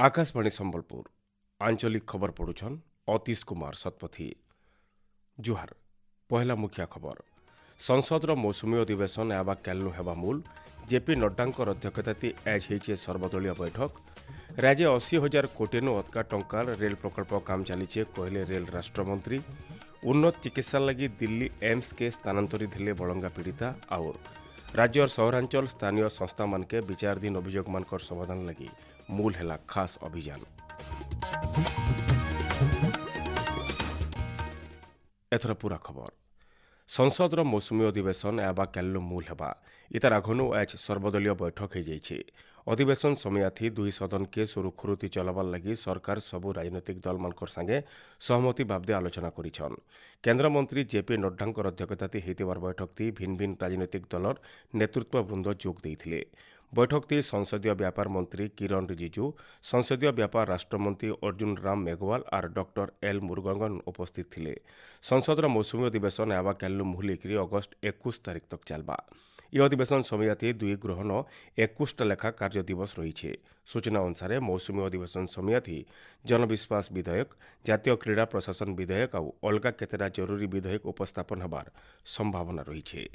आकाशवाणी संबलपुर आंचलिक खबर पढ़ुछन अतीश कुमार शतपथी। जुहार पहला मुख्य खबर संसदर मौसुमी अधिवेशन आबा कालू हेबा मूल जेपी नड्डांकर अध्यक्षताती आज होइछे सर्वदलीय बैठक। राज्य 80,000 कोटी अधिका टंकार रेल प्रकल्प काम चलीचे कहले रेल राष्ट्रमंत्री। उन्नत चिकित्सा लगी दिल्ली एम्स के स्थानांतरित हेले बलंगा पीड़िता और राज्यर सहरांचल स्थानीय संस्था मानके विचाराधीन अभियोग मानकर समाधान लगी मूल हेला खास अभियान। एथर पूरा खबर संसदर मौसुमी अधिवेशन आबा कालू मूल हेबा इतार आघनु आज सर्वदलीय बैठक हो जाइए। अधिवेशन समयाथी दुई सदन के सुरुखुरुती चलाबार लगी सरकार सबु राजनैतिक दल मानकर संगे सहमति बाबदे आलोचना करिछन। केन्द्रमंत्री जेपी नड्डांकर अध्यक्षताती हेतिबार बैठकती भिन्न भिन्न राजनैतिक दलर नेतृत्व वृंद जोग देइथिले। बैठकती संसदीय व्यापार मंत्री किरण रिजिजू, संसदीय व्यापार राष्ट्रमंत्री अर्जुन राम मेघवाल और डॉक्टर एल मुरुगन उपस्थित थिले। संसदर मौसुमी अधिवेशन आबा कालू मुहलिकरी अगस्ट 21 तारिख तक चलबा। यह अधिवेशन समयाथी दुई ग्रहण 21 लेखा कार्य दिवस रही। सूचना अनुसार मौसुमी अधिवेशन समयाथी जनविश्वास विधेयक, जातीय क्रीड़ा प्रशासन विधेयक और अलगा केतेरा जरूरी विधेयक उपस्थापन होबार संभावना रही।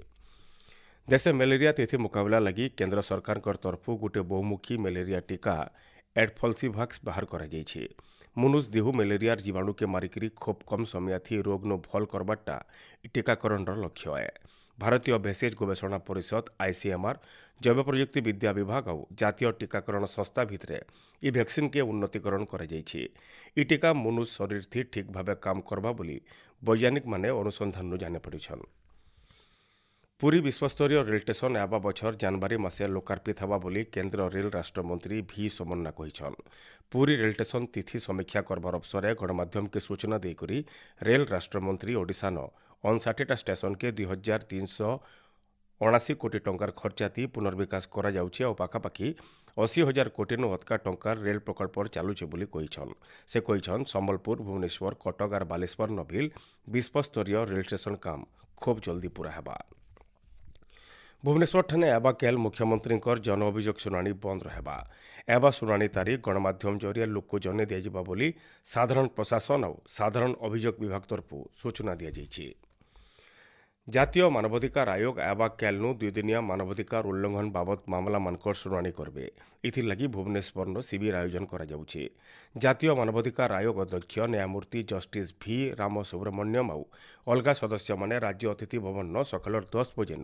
देशे मलेरिया तिथि मुकाबला लगी केंद्र सरकार तरफु गोटे बहुमुखी मलेरिया टीका एडफल्सिभाक्स बाहर करा जाइछे। मुनुष देहु मलेरिया जीवाणु के मारिकरी खूब कम समयाथी रोग नो भल करबाटा टीकाकरण लक्ष्य है। भारतीय भेषज गवेषणा परिषद आईसीएमआर, जैव प्रयुक्ति विद्या विभाग और जातीय टीकाकरण संस्था भितरे इ वैक्सीन के उन्नतीकरण करा जाइछे। इ टीका मनुष्य शरीर थी ठीक भावे काम करबा बोली वैज्ञानिक माने अनुसंधान जाने पड़िछन। पुरी विश्वस्तरीय रेल स्टेशन आबा बछर जनवरी मासे लोकार्पित हवा बोली केंद्र रेल राष्ट्रमंत्री भी सोमन्ना कहिछन। पुरी रेल स्टेशन तिथि समीक्षा करबार अवसर गणमाध्यम के सूचना देकरी रेल राष्ट्रमंत्री ओडिशा न 59टा स्टेशन के 2379 कोटी टंकार खर्चाती पुनर्विकास करा जाउछे और पाखापाखि 80,000 कोटी अधिका टंकार रेल प्रकल्प चालुचे बोली कहिछन। से कहिछन संबलपुर, भुवनेश्वर, कटक और बालेश्वर नभिल विश्वस्तरीय रेल स्टेशन काम खूब जल्दी पूरा हेबा। भुवनेश्वर ठाणे आबा काल मुख्यमंत्री जन अभियोग शुणाणी बंद रहबा। एबा शुणाणी तारीख गणमाध्यम जरिए लोक जन दिया बोली साधारण प्रशासन और साधारण अभियोग विभाग तरफु सूचना दी जाइए। जातीय मानवाधिकार आयोग आबा कालनु दुईदिनिया मानवाधिकार उल्लंघन बाबद मामला मानकर शुणाणी करबे। इथिलागि भुवनेश्वर शिविर आयोजन करा जाउछे। जातीय मानवाधिकार आयोग अध्यक्ष न्यायमूर्ति जस्टिस भी राम सुब्रमण्यम और अलगा सदस्य माने राज्य अतिथि भवन न सकाल 10 बजे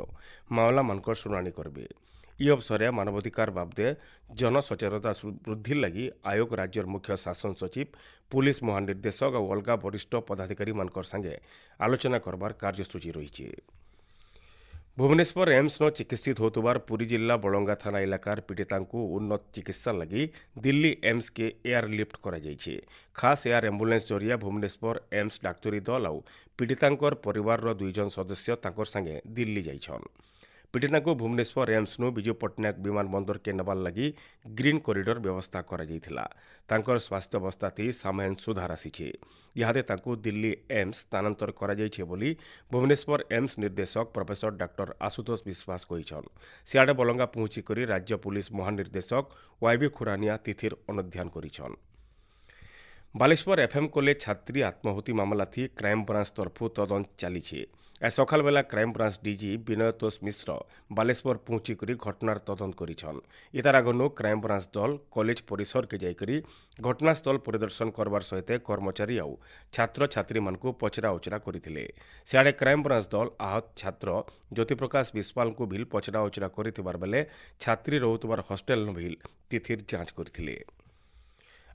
मामला मानकर शुणाणी करबे। इ अवसर मानवाधिकार बाबदे जनसचेतनता वृद्धि लगी आयोग राज्य मुख्य शासन सचिव, पुलिस महानिर्देशक और अलगा वरिष्ठ पदाधिकारी मानकर संगे आलोचना करबार कार्यसूची रही। भुवनेश्वर एम्स न चिकित्सित होतुबार पुरी जिला बलंगा थाना इलाकार पीड़िता उन्नत चिकित्सा लगी दिल्ली एम्स के एयरलिफ्ट करा जाइछे। खास एयर एम्बुलेंस जरिया भुवनेश्वर एम्स डाक्तरी दल और पीड़िता परिवार 2 जन सदस्य तांकर संगे दिल्ली जाइछन। पीड़िता को भुवनेश्वर एम्स नु विजु पट्टनायक विमान बंदर के नबार लगी ग्रीन कॉरिडोर व्यवस्था करा जाइथिला। तांकर स्वास्थ्य अवस्था थी सामान्य सुधार आसीछे। इहादे तांको दिल्ली एम्स स्थानांतर करा जाइछे बोली भुवनेश्वर एम्स निर्देशक प्रोफेसर डॉक्टर आशुतोष विश्वास कहिछन। सियाडे बलंगा पहुंची करी राज्य पुलिस महानिर्देशक वाईबी खुरानिया तिथिर अनुध्यान करिछन। बालेश्वर एफएम कॉलेज छात्री आत्माहुति मामला थी क्राइम ब्रांच तरफु तदंत चली। सकाल बेला crime branch DG Binayatosh Mishra Baleswar पहुंची करी घटनार तदंत करिछन। इतार आगनु क्राइम ब्रांच दल कॉलेज परिसर के जाइकरी घटनास्थल परिदर्शन करबार सहित कर्मचारी और छात्र छात्री मानकु पचरा उचरा करिथिले। सियाडे क्राइम ब्रांच दल आहत छात्र ज्योतिप्रकाश विश्वाल को भी पचरा उचरा करिथिबार बेले छात्री रहुतबार हॉस्टेल नभिल तिथिर जांच करिथिले।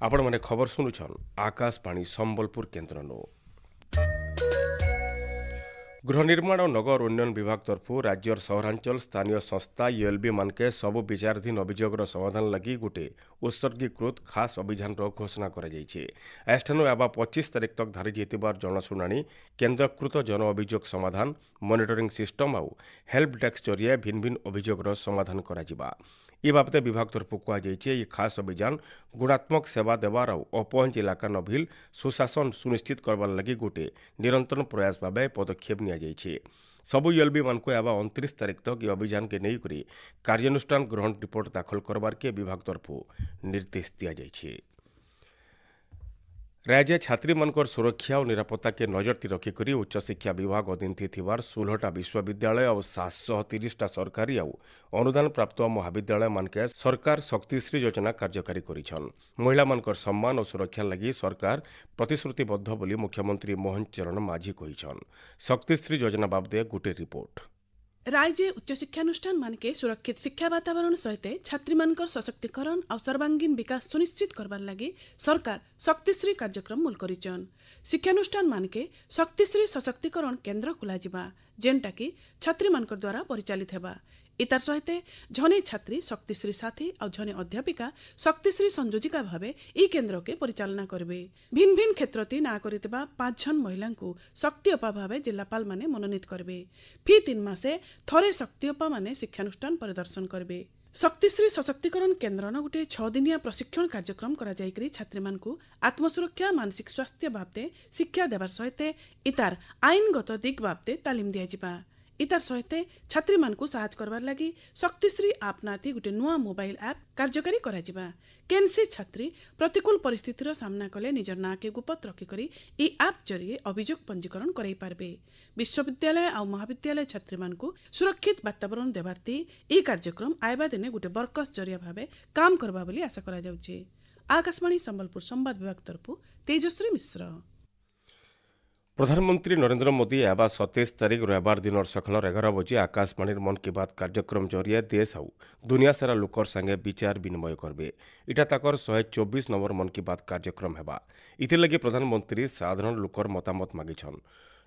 आपण माने खबर सुनुछन आकाशवाणी संबलपुर केन्द्र नो। गृह निर्माण और नगर उन्नयन विभाग तरफु राज्यर सहरांचल स्थानीय संस्था यूएलबी मानके सबु विचाराधीन अभियोगर समाधान लगी गोटे उत्सर्गीकृत खास अभियान घोषणा करा जाइछे। एष्ठानु आबा 25 तारिख तक धारी जेतिबार जनशुणाणी केन्द्रकृत जन अभियोग समाधान मॉनिटरिंग सिस्टम और हेल्प डेस्क जरिए भिन्न भिन्न अभियोगर समाधान करा जिबा। इ बाबते विभाग तरफु कहुଯାଇଛି ये खास अभियान गुणात्मक सेवा देवार और अपहंच इलाका नभिल सुशासन सुनिश्चित करबार लगी गोटे निरंतर प्रयास भाव पदक्षेप निया जाइछे। सबु यूएलबी मानक आबा 29 तारिख तक यह अभियान के नहीं कार्यानुष्ठान ग्रहण रिपोर्ट दाखल करबार के विभाग तरफु निर्देश दिया जाइछे। राज्य छात्री मानकर सुरक्षा और निरापत्ता के नजरती रखिक उच्च शिक्षा विभाग अधीन थिवार 16टा विश्वविद्यालय और 730टा सरकारी और अनुदान प्राप्त महाविद्यालय मानके सरकार शक्तिश्री योजना कार्यकारी करिछन। महिला मानकर सम्मान और सुरक्षा लगी सरकार प्रतिश्रुतिबद्ध बोली मुख्यमंत्री मोहन चरण माझी कहिछन। शक्तिश्री योजना बाबदे गोटे रिपोर्ट। राज्य उच्च शिक्षानुष्ठान मानके सुरक्षित शिक्षा वातावरण सहित छात्री मानकर सशक्तिकरण और सर्वांगीन विकास सुनिश्चित करबार लगी सरकार शक्तिश्री कार्यक्रम मूल करिछन। शिक्षानुष्ठान मानके शक्तिश्री सशक्तिकरण केन्द्र खुलाजिबा जेनटा कि छात्री मानकर द्वारा परिचालित हेबा। इतार सहित झने छात्री शक्तिश्री साथी और झने अध्यापिका शक्तिश्री संयोजिका भावे ई केन्द्र के परिचालना करबे। भिन्न भिन्न क्षेत्रती ना करितबा 5 जन महिला को शक्तिअपा भावे जिलापाल माने मनोनीत करबे। फी 3 मासे थरे शक्तिअपा माने शिक्षानुष्ठान परिदर्शन करबे। शक्तिश्री सशक्तिकरण केन्द्र न गोटे 6 दिनिया प्रशिक्षण कार्यक्रम करा जायकरी छात्री मानकु आत्मसुरक्षा मानसिक स्वास्थ्य बाबते शिक्षा देवार सहित इतार आईनगत दिग बाबते तालीम दिया जिबा। इतार सहित छात्री मानकु साहाय्य करबार लगी शक्तिश्री आप नाती गोटे नुआ मोबाइल ऐप कार्यकारी करा जिबा। केनसी छात्री प्रतिकूल परिस्थितिर सामना कले निजर ना के गुपत रखिकरी ई ऐप जरिए अभियोग पंजीकरण कराई पारबे। विश्वविद्यालय और महाविद्यालय छात्री मानकु सुरक्षित वातावरण देवार्ती ई कार्यक्रम आयबा दिने गोटे बरकस जरिया भावे काम करबा बोली आशा करा जाउचे। आकाशवाणी संबलपुर संवाद विभाग तरफु तेजश्री मिश्र। प्रधानमंत्री नरेंद्र मोदी एबा 27 तारिख रविवार दिन सकाल 11 बजे आकाशवाणी मन की बात कार्यक्रम जरिए देश और दुनिया सारा लोकर संगे विचार विनिमय करबे। इटा ताकर 124 नंबर मन की बात कार्यक्रम हेबा। इति लगी प्रधानमंत्री साधारण लोकर मतामत मागिछन।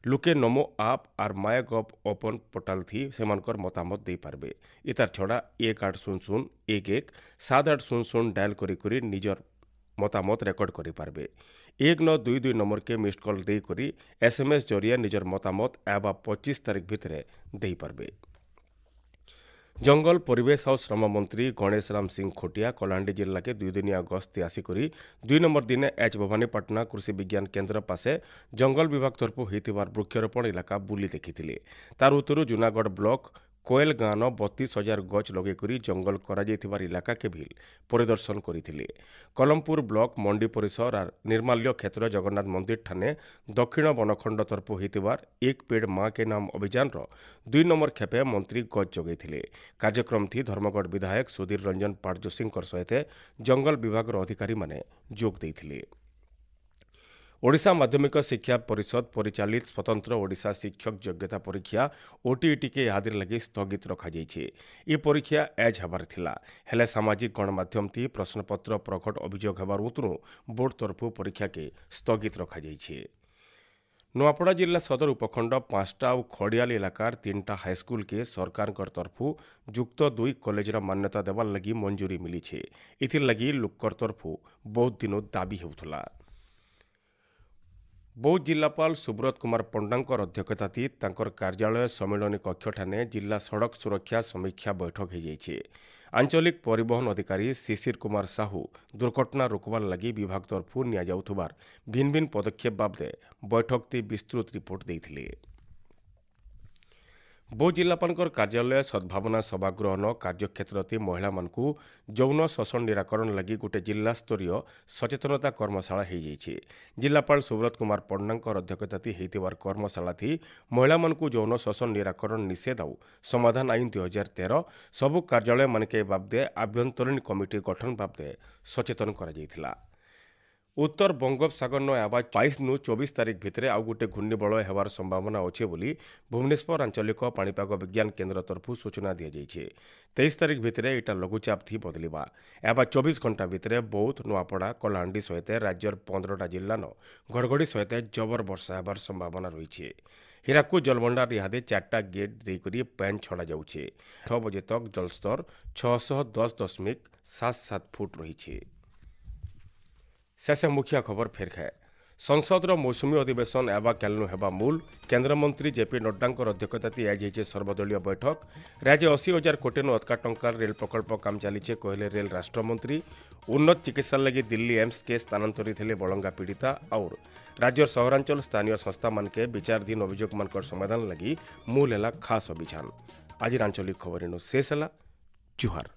लोके नमो आप आर माय गव ओपन पोर्टाल थी सेमानकर मतामत दे पारबे। इतार छड़ा 1800117800 डायल करी निजर मतामत रेकर्ड करि पारबे। 1922 नंबर के मिस्ड कॉल दे करी एसएमएस जरिए निजर मतामत एबा 25 तारिख भितरे दे पारबे। जंगल परिवेश और श्रम मंत्री गणेश राम सिंह खोटिया कलाहांडी जिला के 2 दिनिया गस्ती आसिकरी 2 नंबर दिन एच भवानीपाटना कृषि विज्ञान केन्द्र पासे जंगल विभाग तरफु होइतिबार वृक्षरोपण इलाका बुली देखिथिले। तार उतरु जूनागढ़ ब्लॉक कोयल गाँव 32,000 गछ लगेकरी जंगल करा जाइथिबार इलाका के भी परिदर्शन करथिले। कलमपुर ब्लॉक मंडी परिसर और निर्माल्य क्षेत्र जगन्नाथ मंदिर ठाने दक्षिण वनखंड तरफु होइतिबार एक पेड़ माँ के नाम अभियान 2 नंबर खेपे मंत्री गछ जगैथिले। कार्यक्रम थी धर्मगढ़ विधायक सुधीर रंजन पाटजोशी सहित जंगल विभाग अधिकारी माने जोग दैथिले। ओडिशा माध्यमिक शिक्षा परिषद परिचालित स्वतंत्र ओडिशा शिक्षक योग्यता परीक्षा ओटीईटी के यादिर लगी स्थगित रखा जाइछे। ई परीक्षा एज हबार थिला हेले सामाजिक गणमाध्यम थी प्रश्नपत्र प्रकट अभियोग हेबार उतरु बोर्ड तरफु परीक्षा के स्थगित रखा जाइछे। नुआपड़ा जिला सदर उपखंड 5टा और खड़ियाल इलाकार 3टा हाईस्कूल के सरकार तरफु जुक्त 2 कॉलेजर मान्यता देवार लगी मंजूरी मिली छे। इथिर लगी लोकर तरफु बहुत दिनों दाबी हेउथला। बौद्ध जिलापाल सुब्रत कुमार पंडांकर अध्यक्षता थी तांकर कार्यालय सम्मेलन कक्ष ठाने जिला सड़क सुरक्षा समीक्षा बैठक हो जाइछे। आंचलिक परिवहन अधिकारी शिशिर कुमार साहू दुर्घटना रोकबार लगी विभाग तरफु निया जाउथबार भिन्न भिन्न पदक्षेप बाबदे बैठक ती विस्तृत रिपोर्ट देथिले। बौद्ध जिलापाल कार्यालय सद्भावना सभागृह न कार्यक्षेत्र महिला मानकु यौन शोषण निराकरण लगी गोटे जिला स्तरीय सचेतनता कर्मशाला हो जाइछे। जिलापाल सुब्रत कुमार पंडांकर अध्यक्षता होइतिबार कर्मशाला थी महिला मानकु यौन शोषण निराकरण निषेध और समाधान आईन 2013 सबु कार्यालय मानके बाबदे आभ्यंतरीण कमिटी गठन बाबदे सचेतन करा जाइथिला। उत्तर बंगोपसागर न आवा 22 नु 24 तारिख भितरे आउ गोटे घूर्णिबलय हेबार संभावना अच्छे बोली भुवनेश्वर आंचलिक पाणीपाग विज्ञान केन्द्र तरफु सूचना दी जाइछे। 23 तारिख भितरे इटा लघुचाप थी बदलिबा एबा 24 घंटा भितरे बौद्ध नुआपड़ा कलाहांडी सहित राज्यर 15टा जिल्ला न घड़घड़ी सहित जबर वर्षा हेबार संभावना रही। हीराकुद जलभंडार इहादे 4टा गेट देकरी पैन छड़ा जाउछे। 6 बजे तक जलस्तर 610.77 फुट रही। शेष मुखिया खबर फेर है संसद मौसुमी अधिवेशन एबा कैलनु हेबा मूल केन्द्रमंत्री जेपी नड्डा अध्यक्षता आज सर्वदलीय बैठक। राज्य 80,000 कोटी अधिका टंकार रेल प्रकल्प काम चलीचे कहले रेल राष्ट्रमंत्री। उन्नत चिकित्सा लगी दिल्ली एम्स के स्थानांतरित हेले बलंगा पीड़िता और राज्य सहरांचल स्थानीय संस्था मानके विचाराधीन अभियोग मान समाधान लगी मूल है खास अभियान। आज आंचलिक खबर शेष है। जुहार।